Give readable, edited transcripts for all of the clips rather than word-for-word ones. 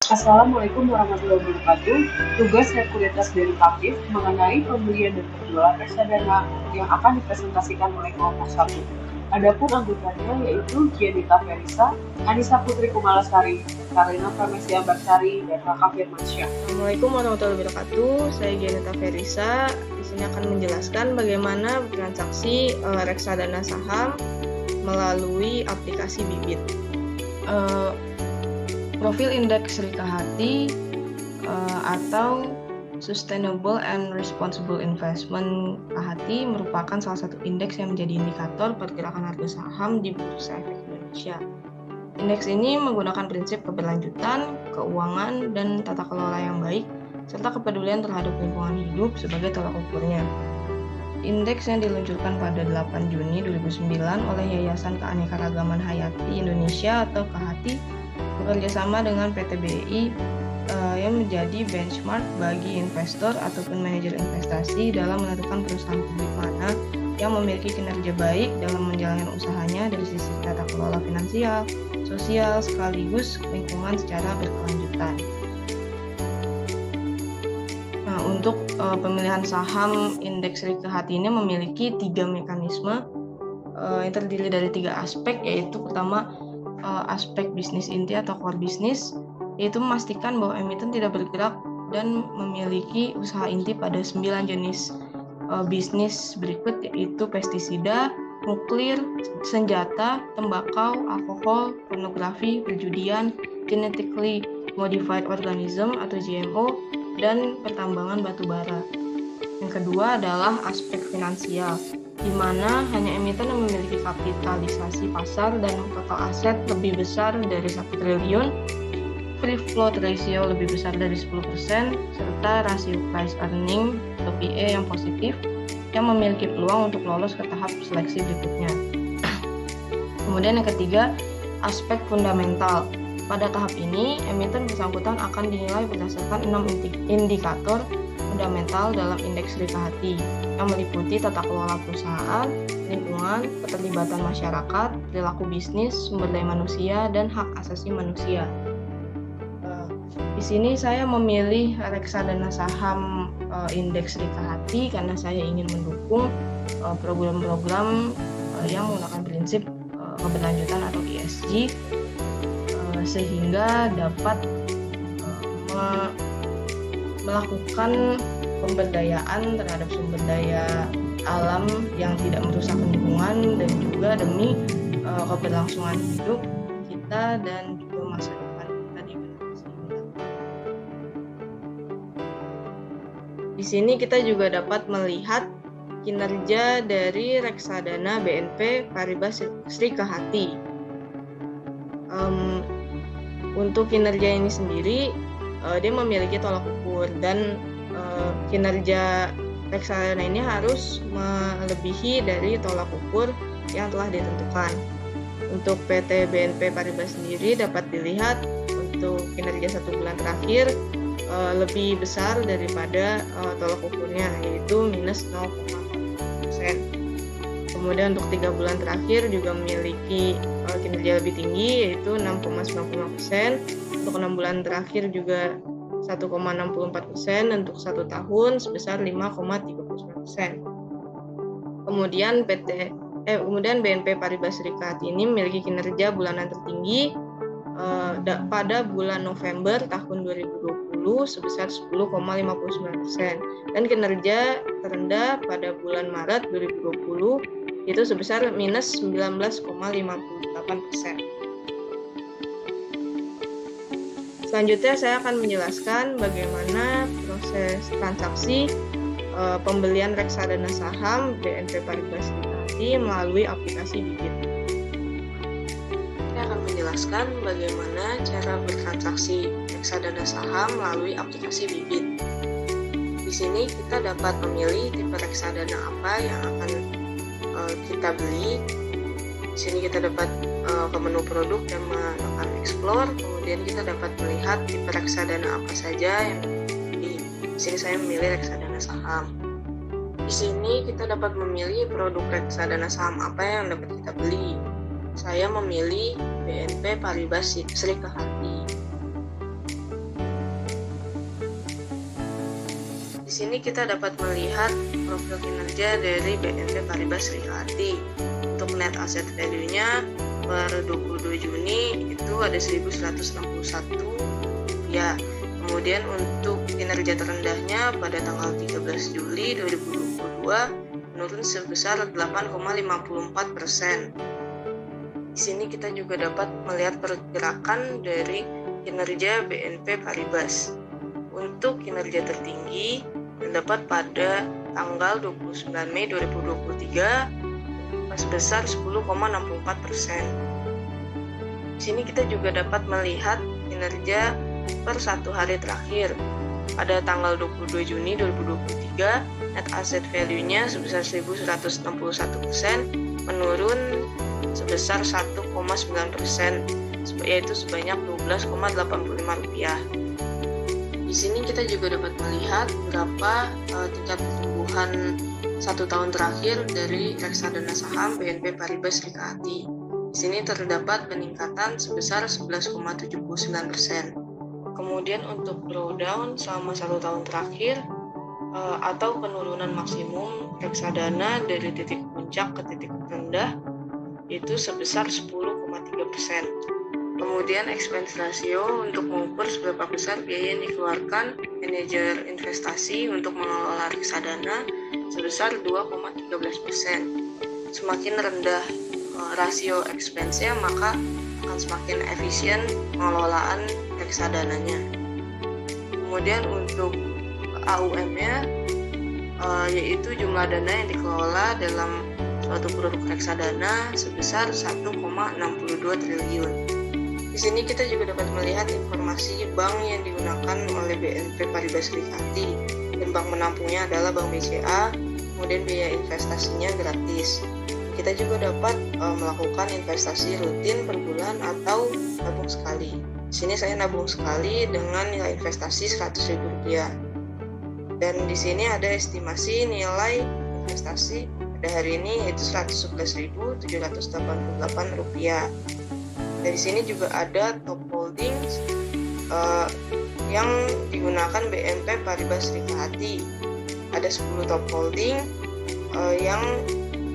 Assalamualaikum warahmatullahi wabarakatuh. Tugas sekuritas derivatif mengenai pembelian dan penjualan reksadana yang akan dipresentasikan oleh kelompok 1. Adapun anggotanya yaitu Gianita Ferisa, Anissa Putri Kumalasari, Karina Pramesya Ambarsari, dan Raka Firmansyah. Assalamualaikum warahmatullahi wabarakatuh. Saya Gianita Ferisa. Di sini akan menjelaskan bagaimana transaksi reksadana saham melalui aplikasi Bibit. Profil indeks Rikahati atau Sustainable and Responsible Investment KHATI merupakan salah satu indeks yang menjadi indikator pergerakan harga saham di Bursa Efek Indonesia. Indeks ini menggunakan prinsip keberlanjutan, keuangan, dan tata kelola yang baik, serta kepedulian terhadap lingkungan hidup sebagai tolak ukurnya. Indeks yang diluncurkan pada 8 Juni 2009 oleh Yayasan Keanekaragaman Hayati Indonesia atau KHATI bekerjasama dengan PT BI yang menjadi benchmark bagi investor ataupun manajer investasi dalam menentukan perusahaan publik mana yang memiliki kinerja baik dalam menjalankan usahanya dari sisi tata kelola finansial, sosial, sekaligus lingkungan secara berkelanjutan. Nah, untuk pemilihan saham indeks Rikahati ini memiliki 3 mekanisme yang terdiri dari 3 aspek, yaitu pertama aspek bisnis inti atau core bisnis, yaitu memastikan bahwa emiten tidak bergerak dan memiliki usaha inti pada 9 jenis bisnis berikut, yaitu pestisida, nuklir, senjata, tembakau, alkohol, pornografi, perjudian, genetically modified organism atau GMO, dan pertambangan batu bara. Yang kedua adalah aspek finansial, di mana hanya emiten yang memiliki kapitalisasi pasar dan total aset lebih besar dari 1 triliun, free float ratio lebih besar dari 10%, serta rasio price earning atau PE yang positif, yang memiliki peluang untuk lolos ke tahap seleksi berikutnya. Kemudian yang ketiga, aspek fundamental. Pada tahap ini, emiten bersangkutan akan dinilai berdasarkan 6 indikator fundamental dalam indeks Rikahati yang meliputi tata kelola perusahaan, lingkungan, keterlibatan masyarakat, perilaku bisnis, sumber daya manusia, dan hak asasi manusia. Di sini saya memilih reksadana saham indeks Rikahati karena saya ingin mendukung program-program yang menggunakan prinsip keberlanjutan atau ESG, sehingga dapat melakukan pemberdayaan terhadap sumber daya alam yang tidak merusak lingkungan dan juga demi keberlangsungan hidup kita dan juga masa depan kita di generasi mendatang. Di sini kita juga dapat melihat kinerja dari reksadana BNP Paribas Rikahati. Untuk kinerja ini sendiri, dia memiliki tolak ukur dan kinerja reksadana ini harus melebihi dari tolak ukur yang telah ditentukan. Untuk PT BNP Paribas sendiri dapat dilihat untuk kinerja 1 bulan terakhir lebih besar daripada tolak ukurnya, yaitu minus 0,4%. Kemudian untuk 3 bulan terakhir juga memiliki kinerja lebih tinggi, yaitu 6,95%. Untuk 6 bulan terakhir juga 1,64%, dan untuk 1 tahun sebesar 5,39%. Kemudian BNP Paribas Rikahati ini memiliki kinerja bulanan tertinggi pada bulan November tahun 2020 sebesar 10,59%, dan kinerja terendah pada bulan Maret 2020 itu sebesar minus 19,58%. Selanjutnya saya akan menjelaskan bagaimana proses transaksi pembelian reksadana saham BNP Paribas Rikahati melalui aplikasi Bibit. Saya akan menjelaskan bagaimana cara bertransaksi reksadana saham melalui aplikasi Bibit. Di sini kita dapat memilih tipe reksadana apa yang akan kita beli. Di sini kita dapat ke menu produk dan menekan explore. Kemudian kita dapat melihat tipe reksadana apa saja yang di sini saya memilih reksadana saham. Di sini kita dapat memilih produk reksadana saham apa yang dapat kita beli. Saya memilih BNP Paribas Rikahati. Di sini kita dapat melihat profil kinerja dari BNP Paribas Srikahati. Untuk net asset value-nya per 22 Juni itu ada 1.161 rupiah. Kemudian untuk kinerja terendahnya pada tanggal 13 Juli 2022 menurun sebesar 8,54%. Di sini kita juga dapat melihat pergerakan dari kinerja BNP Paribas. Untuk kinerja tertinggi terdapat pada tanggal 29 Mei 2023 sebesar 10,64%. Di sini kita juga dapat melihat kinerja per satu hari terakhir. Pada tanggal 22 Juni 2023, net asset value-nya sebesar 1.161%, menurun sebesar 1,9%, yaitu sebanyak Rp12,85. Di sini kita juga dapat melihat berapa tingkat pertumbuhan 1 tahun terakhir dari reksadana saham BNP Paribas Srikahati. Di sini terdapat peningkatan sebesar 11,79%. Kemudian untuk drawdown selama 1 tahun terakhir atau penurunan maksimum reksadana dari titik puncak ke titik terendah itu sebesar 10,3%. Kemudian expense ratio untuk mengukur seberapa besar biaya yang dikeluarkan manajer investasi untuk mengelola reksadana sebesar 2,13%. Semakin rendah rasio expense-nya, maka akan semakin efisien pengelolaan reksadananya. Kemudian untuk AUM-nya yaitu jumlah dana yang dikelola dalam suatu produk reksadana sebesar 1,62 triliun. Di sini kita juga dapat melihat informasi bank yang digunakan oleh BNP Paribas Srikahati, dan bank menampungnya adalah Bank BCA, kemudian biaya investasinya gratis. Kita juga dapat melakukan investasi rutin per bulan atau nabung sekali. Di sini saya nabung sekali dengan nilai investasi Rp100.000. Dan di sini ada estimasi nilai investasi pada hari ini yaitu Rp111.788. Dari sini juga ada top holdings yang digunakan BNP Paribas Srikahati. Ada 10 top holding yang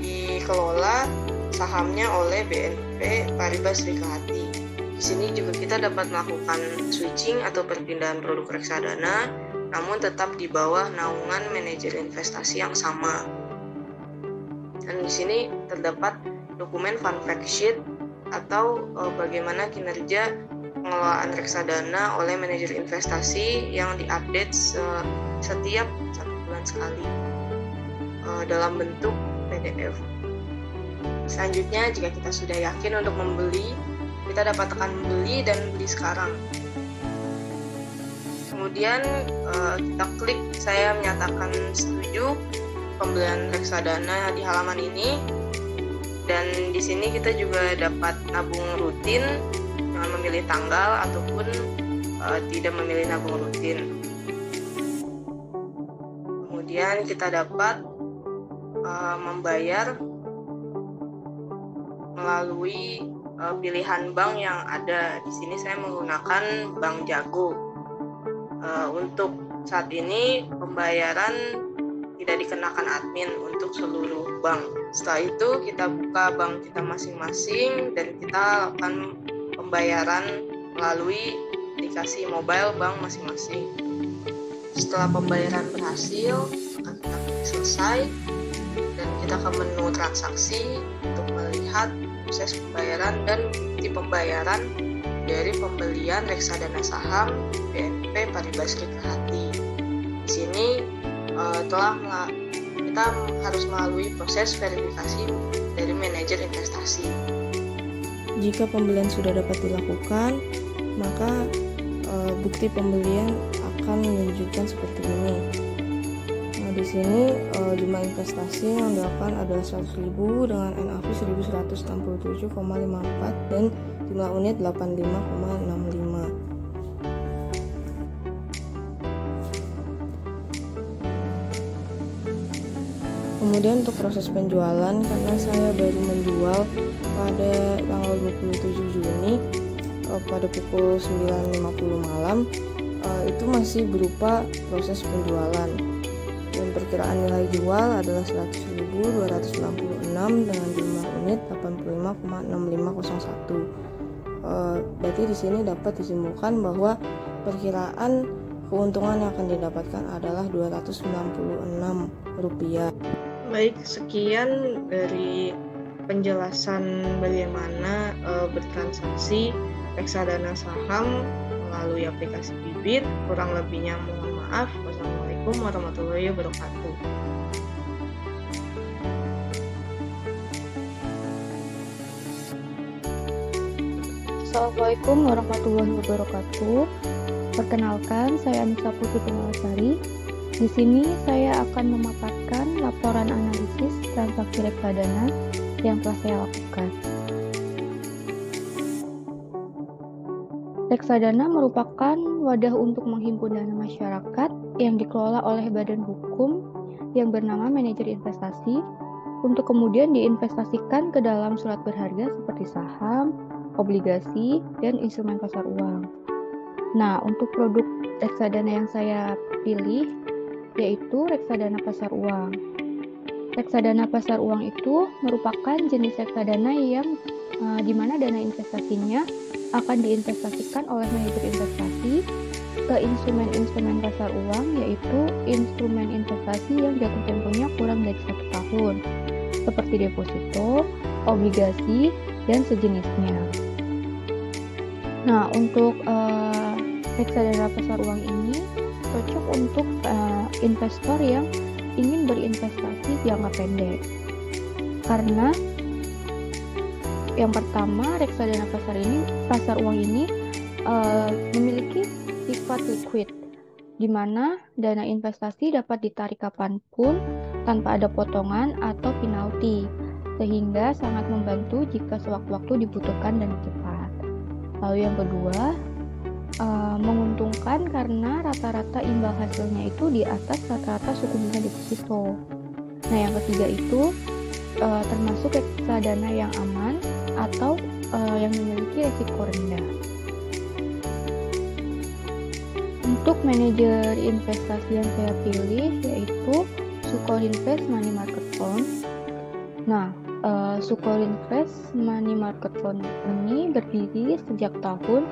dikelola sahamnya oleh BNP Paribas Srikahati. Di sini juga kita dapat melakukan switching atau perpindahan produk reksadana, namun tetap di bawah naungan manajer investasi yang sama. Dan di sini terdapat dokumen fund fact sheet atau bagaimana kinerja pengelolaan reksadana oleh manajer investasi yang diupdate setiap 1 bulan sekali dalam bentuk PDF. Selanjutnya, jika kita sudah yakin untuk membeli, kita dapat tekan beli dan beli sekarang. Kemudian kita klik saya menyatakan setuju pembelian reksadana di halaman ini. Dan di sini kita juga dapat nabung rutin dengan memilih tanggal ataupun tidak memilih nabung rutin. Kemudian kita dapat membayar melalui pilihan bank yang ada. Di sini saya menggunakan Bank Jago. Untuk saat ini pembayaran tidak dikenakan admin untuk seluruh bank. Setelah itu kita buka bank kita masing-masing dan kita lakukan pembayaran melalui aplikasi mobile bank masing-masing. Setelah pembayaran berhasil, maka kita klik selesai dan kita ke menu transaksi untuk melihat proses pembayaran dan bukti pembayaran dari pembelian reksadana saham BNP Paribas Srikahati. Di sini kita harus melalui proses verifikasi dari manajer investasi. Jika pembelian sudah dapat dilakukan, maka bukti pembelian akan menunjukkan seperti ini. Nah, di sini jumlah investasi yang dilakukan adalah 100.000 dengan NAV 1167,54 dan jumlah unit 85,65. Kemudian untuk proses penjualan, karena saya baru menjual pada tanggal 27 Juni pada pukul 9.50 malam, itu masih berupa proses penjualan. Dan perkiraan nilai jual adalah 100.296 dengan jumlah unit 85,6501. Berarti di sini dapat disimpulkan bahwa perkiraan keuntungan yang akan didapatkan adalah Rp296. Baik, sekian dari penjelasan bagaimana bertransaksi reksadana saham melalui aplikasi Bibit. Kurang lebihnya mohon maaf. Wassalamualaikum warahmatullahi wabarakatuh. Assalamualaikum warahmatullahi wabarakatuh. Perkenalkan, saya Anissa Putri Pengalasari. Di sini saya akan memaparkan laporan analisis transaksi reksadana yang telah saya lakukan. Reksadana merupakan wadah untuk menghimpun dana masyarakat yang dikelola oleh badan hukum yang bernama manajer investasi untuk kemudian diinvestasikan ke dalam surat berharga seperti saham, obligasi, dan instrumen pasar uang. Nah, untuk produk reksadana yang saya pilih yaitu reksadana pasar uang. Reksadana pasar uang itu merupakan jenis reksadana yang di mana dana investasinya akan diinvestasikan oleh manajer investasi ke instrumen-instrumen pasar uang, yaitu instrumen investasi yang jatuh temponya kurang dari 1 tahun, seperti deposito, obligasi, dan sejenisnya. Nah, untuk reksadana pasar uang ini cocok untuk investor yang ingin berinvestasi jangka pendek. Karena yang pertama, reksadana pasar uang ini memiliki sifat liquid, di mana dana investasi dapat ditarik kapanpun tanpa ada potongan atau penalti, sehingga sangat membantu jika sewaktu-waktu dibutuhkan dan cepat. Lalu yang kedua, menguntungkan karena rata-rata imbal hasilnya itu di atas rata-rata suku bunga deposito. Nah, yang ketiga itu termasuk reksadana yang aman atau yang memiliki risiko rendah. Untuk manajer investasi yang saya pilih yaitu Sukorinvest Money Market Fund. Nah, Sukorinvest Money Market Fund ini berdiri sejak tahun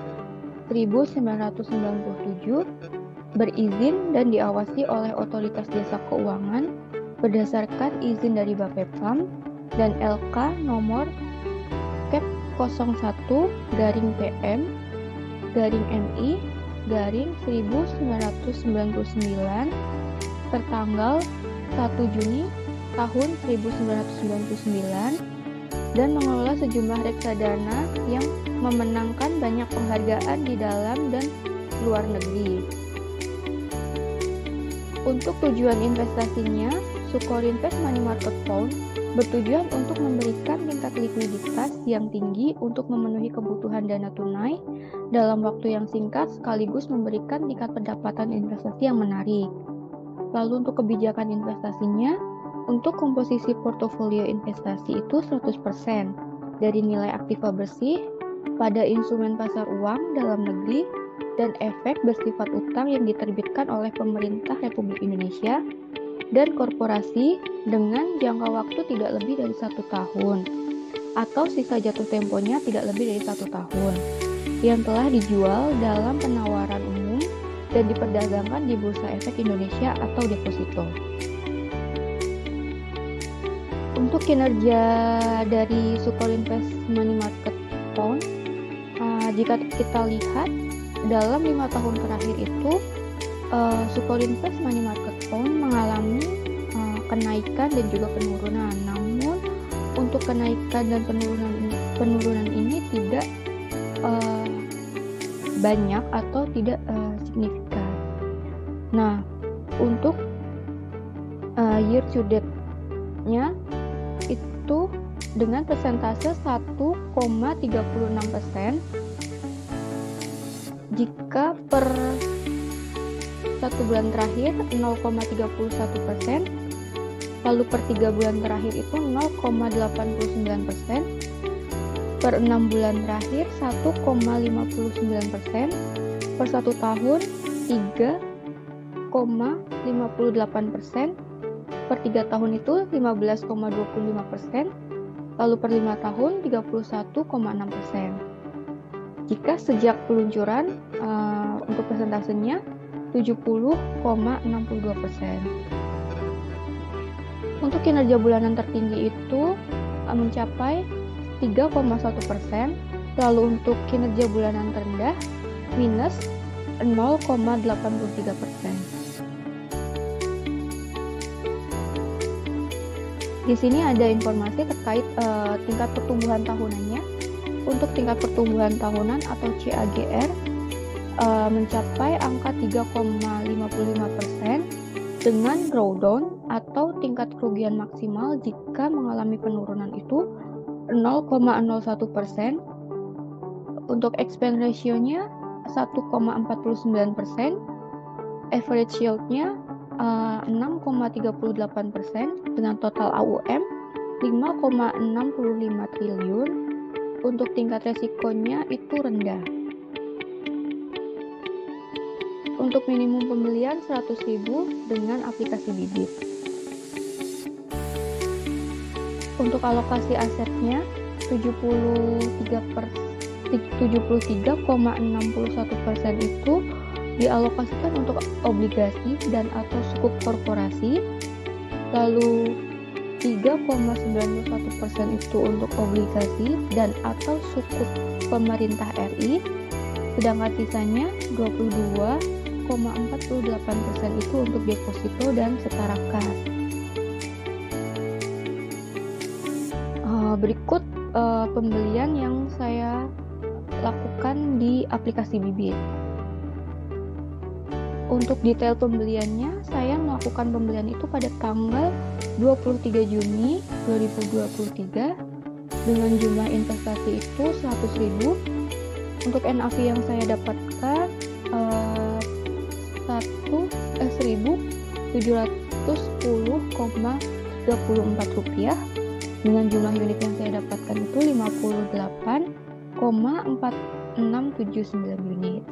1997, berizin dan diawasi oleh Otoritas Jasa Keuangan berdasarkan izin dari Bapepam dan LK nomor Cap 01-PM-MI-1999 tertanggal 1 Juni tahun 1999 dan mengelola sejumlah reksadana yang memenangkan banyak penghargaan di dalam dan luar negeri. Untuk tujuan investasinya, Sukorinvest Money Market Fund bertujuan untuk memberikan tingkat likuiditas yang tinggi untuk memenuhi kebutuhan dana tunai dalam waktu yang singkat sekaligus memberikan tingkat pendapatan investasi yang menarik. Lalu untuk kebijakan investasinya, untuk komposisi portofolio investasi itu 100% dari nilai aktiva bersih pada instrumen pasar uang dalam negeri dan efek bersifat utang yang diterbitkan oleh pemerintah Republik Indonesia dan korporasi dengan jangka waktu tidak lebih dari 1 tahun atau sisa jatuh temponya tidak lebih dari 1 tahun yang telah dijual dalam penawaran umum dan diperdagangkan di Bursa Efek Indonesia atau deposito. Untuk kinerja dari Sukorinvest Money Market Fund, jika kita lihat dalam 5 tahun terakhir itu Sukorinvest Money Market Fund mengalami kenaikan dan juga penurunan. Namun untuk kenaikan dan penurunan ini tidak banyak atau tidak signifikan. Nah, untuk year to date-nya itu dengan persentase 1,36%. Jika per 1 bulan terakhir 0,31%, lalu per 3 bulan terakhir itu 0,89%, per 6 bulan terakhir 1,59%, per 1 tahun 15,58%, per 3 tahun itu 15,25%, lalu per 5 tahun 31,6%. Jika sejak peluncuran untuk persentasenya 70,62%. Untuk kinerja bulanan tertinggi itu mencapai 3,1%, lalu untuk kinerja bulanan terendah minus 0,83%. Di sini ada informasi terkait tingkat pertumbuhan tahunannya. Untuk tingkat pertumbuhan tahunan atau CAGR mencapai angka 3,55% dengan drawdown atau tingkat kerugian maksimal jika mengalami penurunan itu 0,01%. Untuk expense ratio-nya 1,49%, average yield-nya 6,38% dengan total AUM 5,65 triliun. Untuk tingkat resikonya itu rendah. Untuk minimum pembelian 100.000 dengan aplikasi bibit. Untuk alokasi asetnya 73,61% itu dialokasikan untuk obligasi dan atau sukuk korporasi, lalu 3,91% itu untuk obligasi dan atau sukuk pemerintah RI, sedangkan sisanya 22,48% itu untuk deposito dan setara kas. Berikut pembelian yang saya lakukan di aplikasi bibit. Untuk detail pembeliannya, saya melakukan pembelian itu pada tanggal 23 Juni 2023 dengan jumlah investasi itu 100.000. Untuk NAV yang saya dapatkan 1.710,34 rupiah dengan jumlah unit yang saya dapatkan itu 58,4679 unit.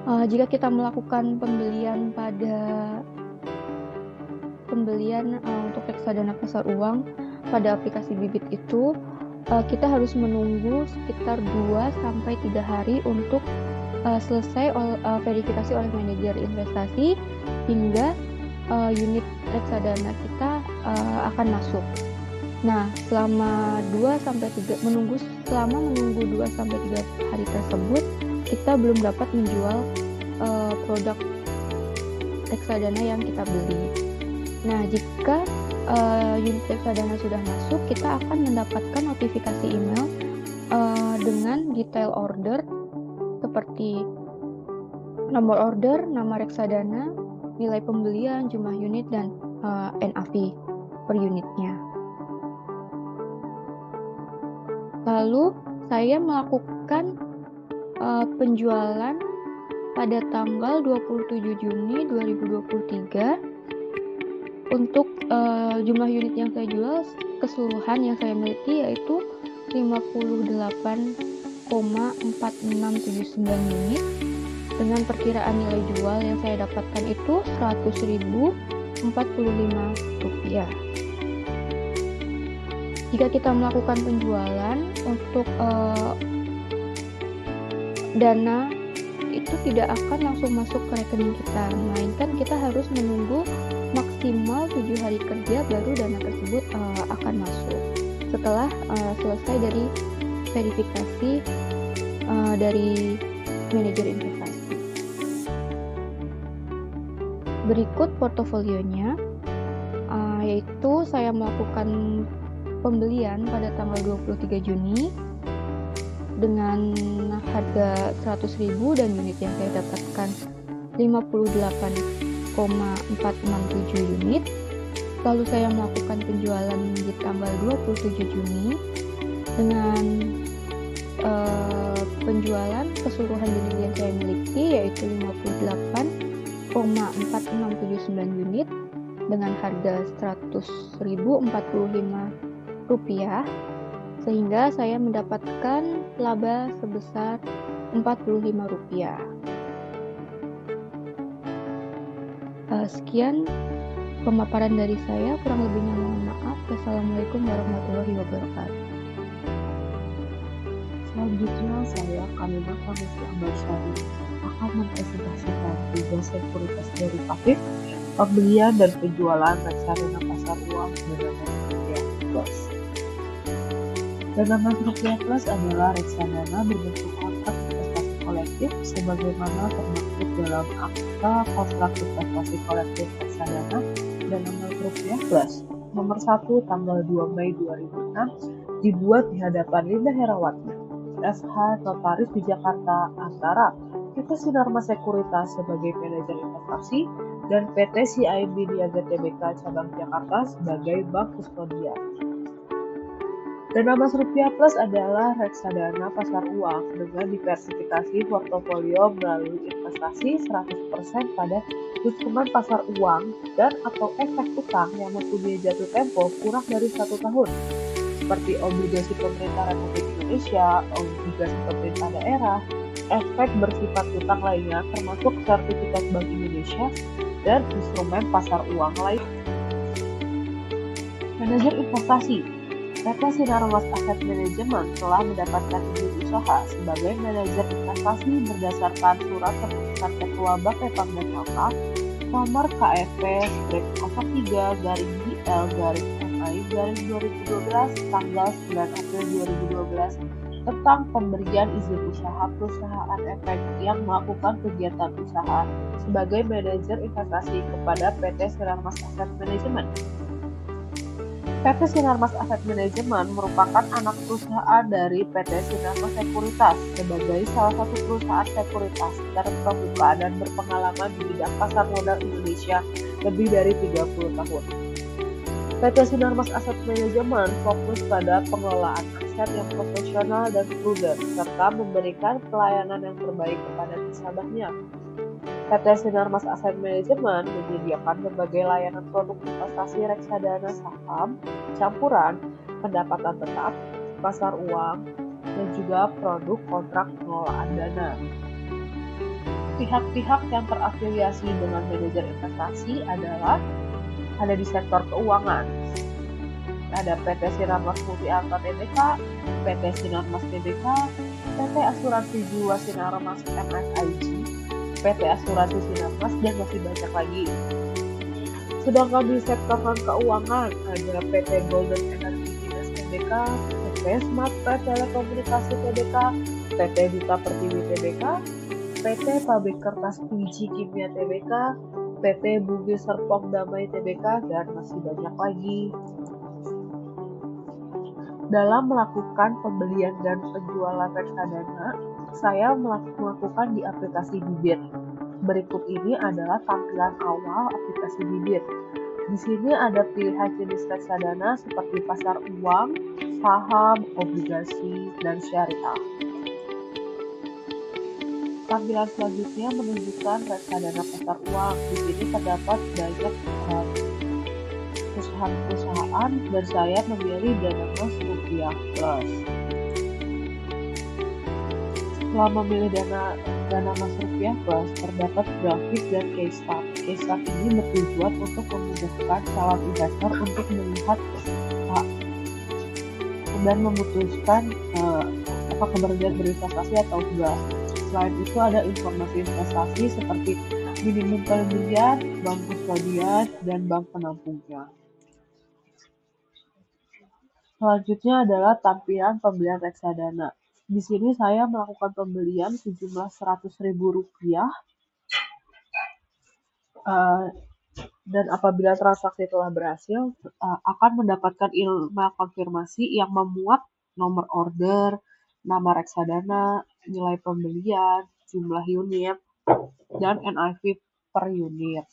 Jika kita melakukan pembelian untuk reksadana pasar uang pada aplikasi bibit itu, kita harus menunggu sekitar 2-3 hari untuk selesai verifikasi oleh manajer investasi hingga unit reksadana kita akan masuk. Nah, selama menunggu 2-3 hari tersebut, kita belum dapat menjual produk reksadana yang kita beli. Nah, jika unit reksadana sudah masuk, kita akan mendapatkan notifikasi email dengan detail order seperti nomor order, nama reksadana, nilai pembelian, jumlah unit, dan NAV per unitnya. Lalu saya melakukan penjualan pada tanggal 27 Juni 2023. Untuk jumlah unit yang saya jual keseluruhan yang saya miliki yaitu 58,4679 unit dengan perkiraan nilai jual yang saya dapatkan itu 100.045 rupiah. Jika kita melakukan penjualan untuk dana itu tidak akan langsung masuk ke rekening kita, melainkan kita harus menunggu maksimal 7 hari kerja baru dana tersebut akan masuk setelah selesai dari verifikasi dari manajer investasi. Berikut portofolionya, yaitu saya melakukan pembelian pada tanggal 23 Juni dengan harga 100.000 dan unit yang saya dapatkan 58,467 unit. Lalu saya melakukan penjualan di tanggal 27 Juni dengan penjualan keseluruhan unit yang saya miliki yaitu 58,4679 unit dengan harga 100.045 rupiah, sehingga saya mendapatkan laba sebesar 45 rupiah. Sekian pemaparan dari saya, kurang lebihnya mohon maaf. Wassalamualaikum warahmatullahi wabarakatuh. Selanjutnya saya Kalimah Kamisi Ambarsari akan mempresentasikan tugas sekuritas derivatif, pembelian dan penjualan reksadana pasar uang dengan rupiah plus. Dana Mas Rupiah Plus adalah reksadana berbentuk kontrak investasi kolektif sebagaimana termaktub dalam Akta Kontrak Investasi Kolektif Reksadana Dana Mas Rupiah Plus nomor 1 tanggal 2 Mei 2006 dibuat di hadapan Linda Herawati, SH Notaris di Jakarta antara PT Sinarmas Sekuritas sebagai manajer investasi dan PT CIMB Niaga Tbk Cabang Jakarta sebagai bank kustodian. Dana Mas Rupiah Plus adalah reksadana pasar uang dengan diversifikasi portofolio melalui investasi 100% pada instrumen pasar uang dan atau efek utang yang mempunyai jatuh tempo kurang dari 1 tahun, seperti obligasi pemerintah Republik Indonesia, obligasi pemerintah daerah, efek bersifat utang lainnya termasuk sertifikat Bank Indonesia, dan instrumen pasar uang lain. Manajer investasi PT Sinarmas Asset Management telah mendapatkan izin usaha sebagai manajer investasi berdasarkan surat keputusan Ketua Bapepam dan LK nomor KFP/01/BL/MI/2012 tanggal 9 April 2012 tentang pemberian izin usaha perusahaan efek yang melakukan kegiatan usaha sebagai manajer investasi kepada PT Sinarmas Asset Management. PT Sinarmas Asset Management merupakan anak perusahaan dari PT Sinarmas Sekuritas sebagai salah satu perusahaan sekuritas terkemuka dan berpengalaman di bidang pasar modal Indonesia lebih dari 30 tahun. PT Sinarmas Asset Management fokus pada pengelolaan aset yang profesional dan prudent serta memberikan pelayanan yang terbaik kepada nasabahnya. PT Sinarmas Asset Management menyediakan berbagai layanan produk investasi reksadana saham, campuran, pendapatan tetap, pasar uang, dan juga produk kontrak pengelolaan dana. Pihak-pihak yang terafiliasi dengan manajer investasi adalah ada di sektor keuangan. Ada PT Sinarmas Multi Alta Tbk, PT Sinarmas Tbk, PT Asuransi Jiwa Sinarmas MFIG, PT Asuransi Sinarmas, dan masih banyak lagi. Sedangkan di sektor non-keuangan ada PT Golden Energy Dinas Tbk, PT Smart Telekomunikasi Tbk, PT Duta Pertiwi Tbk, PT Pabrik Kertas Biji Kimia Tbk, PT Bumi Serpong Damai Tbk, dan masih banyak lagi. Dalam melakukan pembelian dan penjualan reksadana, saya melakukan di aplikasi Bibit. Berikut ini adalah tampilan awal aplikasi Bibit. Di sini ada pilihan jenis reksadana seperti pasar uang, saham, obligasi, dan syariah. Tampilan selanjutnya menunjukkan reksadana pasar uang. Di sini terdapat banyak perusahaan-perusahaan dan saya memilih Dana Mas Rupiah Plus. Setelah memilih Dana Mas Rupiah Plus, terdapat grafik dan case start. Case start ini bertujuan untuk memudahkan calon investor untuk melihat dan memutuskan apakah berinvestasi atau enggak. Selain itu ada informasi investasi seperti minimum pembelian, bank kustodian, dan bank penampungnya. Selanjutnya adalah tampilan pembelian reksadana. Di sini saya melakukan pembelian sejumlah Rp100.000 dan apabila transaksi telah berhasil akan mendapatkan email konfirmasi yang memuat nomor order, nama reksadana, nilai pembelian, jumlah unit, dan NAV per unit.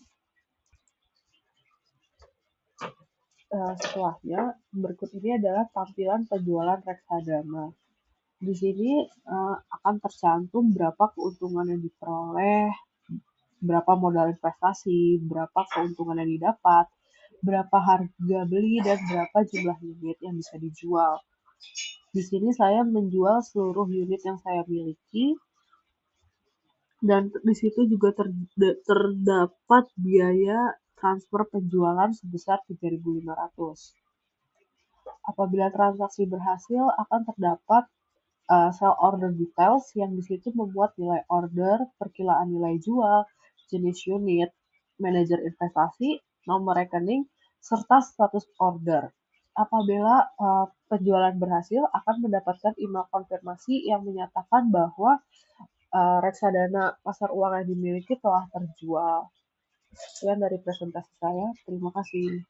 Setelahnya, berikut ini adalah tampilan penjualan reksadana. Di sini akan tercantum berapa keuntungan yang diperoleh, berapa modal investasi, berapa keuntungan yang didapat, berapa harga beli, dan berapa jumlah unit yang bisa dijual. Di sini saya menjual seluruh unit yang saya miliki dan di situ juga terdapat biaya transfer penjualan sebesar 3.500. Apabila transaksi berhasil, akan terdapat sell order details yang di situ memuat nilai order, perkiraan nilai jual, jenis unit, manajer investasi, nomor rekening, serta status order. Apabila penjualan berhasil, akan mendapatkan email konfirmasi yang menyatakan bahwa reksadana pasar uang yang dimiliki telah terjual. Sekian dari presentasi saya. Terima kasih.